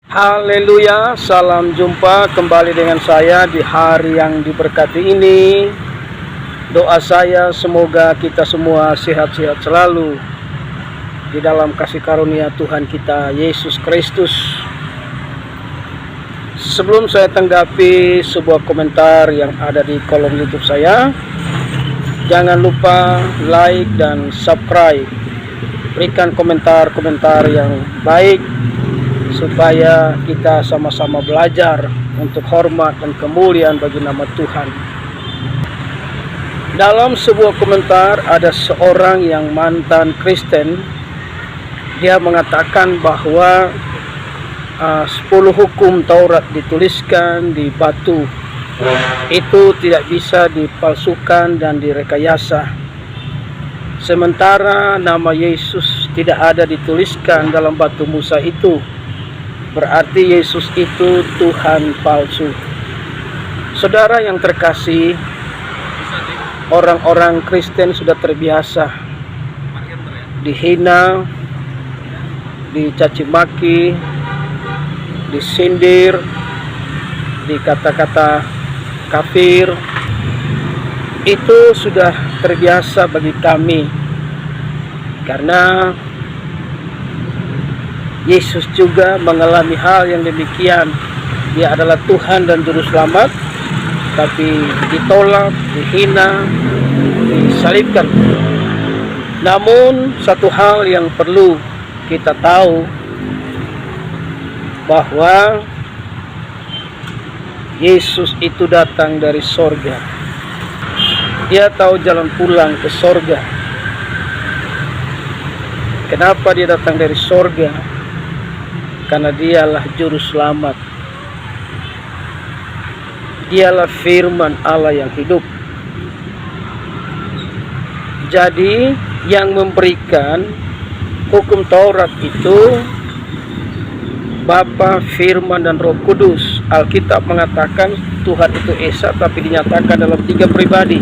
Haleluya, salam jumpa kembali dengan saya di hari yang diberkati ini. Doa saya semoga kita semua sehat-sehat selalu di dalam kasih karunia Tuhan kita Yesus Kristus. Sebelum saya tanggapi sebuah komentar yang ada di kolom YouTube saya, jangan lupa like dan subscribe. Berikan komentar-komentar yang baik supaya kita sama-sama belajar untuk hormat dan kemuliaan bagi nama Tuhan. Dalam sebuah komentar ada seorang yang mantan Kristen. Dia mengatakan bahwa 10 hukum Taurat dituliskan di batu. Itu tidak bisa dipalsukan dan direkayasa. Sementara nama Yesus tidak ada dituliskan dalam batu Musa itu. Berarti Yesus itu Tuhan palsu. Saudara yang terkasih, orang-orang Kristen sudah terbiasa dihina, dicaci maki, disindir, dikata-kata kafir. Itu sudah terbiasa bagi kami, karena Yesus juga mengalami hal yang demikian. Dia adalah Tuhan dan Juru Selamat, tapi ditolak, dihina, disalibkan. Namun satu hal yang perlu kita tahu, bahwa Yesus itu datang dari sorga. Dia tahu jalan pulang ke sorga. Kenapa dia datang dari sorga? Karena dialah Juru Selamat. Dialah firman Allah yang hidup. Jadi yang memberikan hukum Taurat itu Bapa, Firman, dan Roh Kudus. Alkitab mengatakan Tuhan itu Esa, tapi dinyatakan dalam 3 pribadi.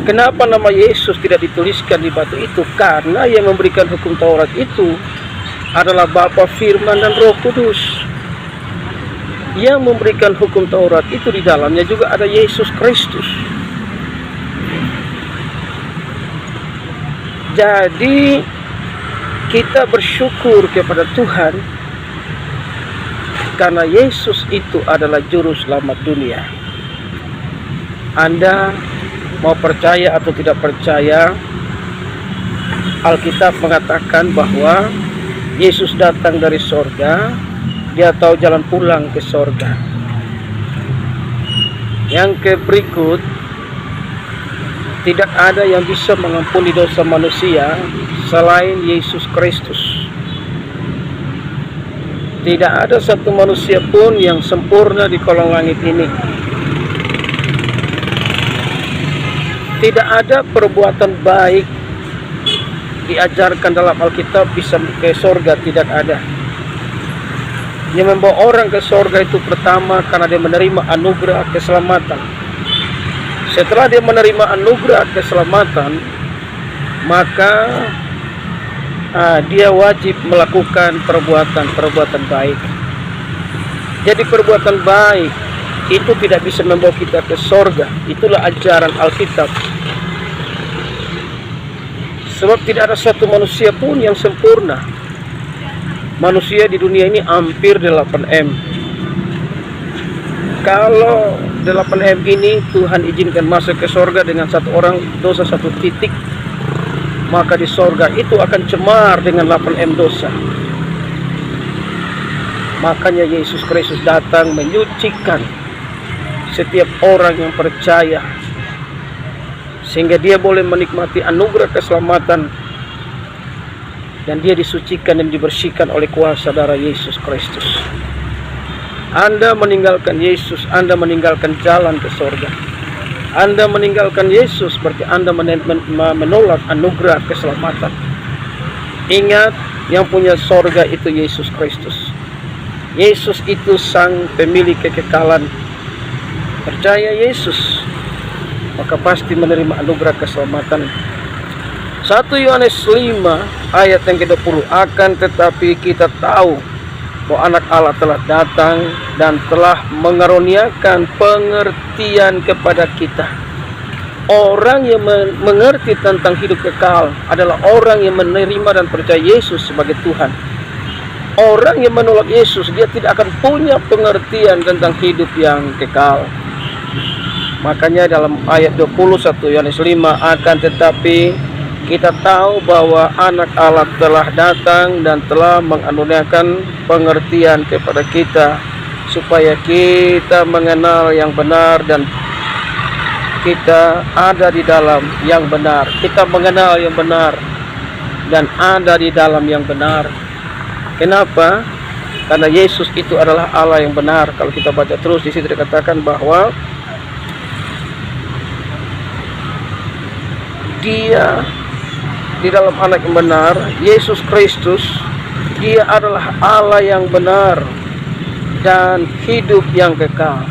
Kenapa nama Yesus tidak dituliskan di batu itu? Karena yang memberikan hukum Taurat itu adalah Bapa, Firman, dan Roh Kudus. Yang memberikan hukum Taurat itu di dalamnya juga ada Yesus Kristus. Jadi kita bersyukur kepada Tuhan karena Yesus itu adalah Juru Selamat dunia. Anda mau percaya atau tidak percaya, Alkitab mengatakan bahwa Yesus datang dari sorga. Dia tahu jalan pulang ke sorga. Yang berikut, tidak ada yang bisa mengampuni dosa manusia selain Yesus Kristus. Tidak ada satu manusia pun yang sempurna di kolong langit ini. Tidak ada perbuatan baik diajarkan dalam Alkitab bisa ke sorga, tidak ada. Yang membawa orang ke sorga itu pertama karena dia menerima anugerah keselamatan. Setelah dia menerima anugerah keselamatan, maka dia wajib melakukan perbuatan baik. Jadi perbuatan baik itu tidak bisa membawa kita ke sorga. Itulah ajaran Alkitab. Sebab tidak ada satu manusia pun yang sempurna. Manusia di dunia ini hampir 8M. Kalau 8M ini Tuhan izinkan masuk ke sorga dengan satu orang dosa 1 titik, maka di sorga itu akan cemar dengan 8M dosa. Makanya Yesus Kristus datang menyucikan setiap orang yang percaya, sehingga dia boleh menikmati anugerah keselamatan, dan dia disucikan dan dibersihkan oleh kuasa darah Yesus Kristus. Anda meninggalkan Yesus, Anda meninggalkan jalan ke sorga. Anda meninggalkan Yesus berarti Anda menolak anugerah keselamatan. Ingat, yang punya sorga itu Yesus Kristus. Yesus itu sang pemilik kekekalan. Percaya Yesus, maka pasti menerima anugerah keselamatan. 1 Yohanes 5 ayat yang ke-20, akan tetapi kita tahu bahwa anak Allah telah datang dan telah mengaruniakan pengertian kepada kita. Orang yang mengerti tentang hidup kekal adalah orang yang menerima dan percaya Yesus sebagai Tuhan. Orang yang menolak Yesus, dia tidak akan punya pengertian tentang hidup yang kekal. Makanya dalam ayat 21 Yohanes 5, akan tetapi kita tahu bahwa anak Allah telah datang dan telah mengaruniakan pengertian kepada kita, supaya kita mengenal yang benar dan kita ada di dalam yang benar. Kita mengenal yang benar dan ada di dalam yang benar. Kenapa? Karena Yesus itu adalah Allah yang benar. Kalau kita baca terus di situ dikatakan bahwa Dia di dalam anak yang benar, Yesus Kristus, dia adalah Allah yang benar dan hidup yang kekal.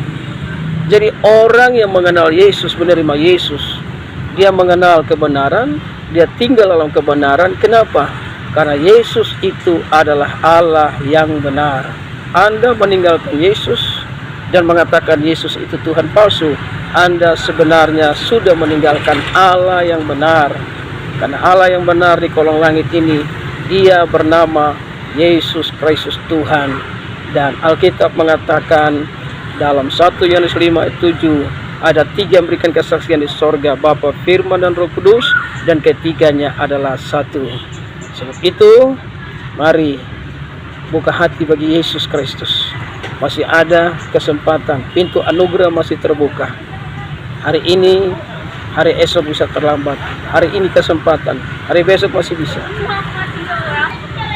Jadi orang yang mengenal Yesus, menerima Yesus, dia mengenal kebenaran, dia tinggal dalam kebenaran. Kenapa? Karena Yesus itu adalah Allah yang benar. Anda meninggalkan Yesus dan mengatakan Yesus itu Tuhan palsu, Anda sebenarnya sudah meninggalkan Allah yang benar. Karena Allah yang benar di kolong langit ini, dia bernama Yesus Kristus Tuhan. Dan Alkitab mengatakan dalam 1 Yohanes 5 ayat 7, ada 3 yang memberikan kesaksian di sorga, Bapa, Firman, dan Roh Kudus, dan ketiganya adalah satu. Sebab itu, mari buka hati bagi Yesus Kristus. Masih ada kesempatan, pintu anugerah masih terbuka. Hari ini, hari esok bisa terlambat. Hari ini kesempatan, hari besok masih bisa.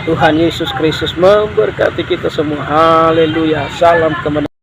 Tuhan Yesus Kristus memberkati kita semua. Haleluya. Salam kemenangan.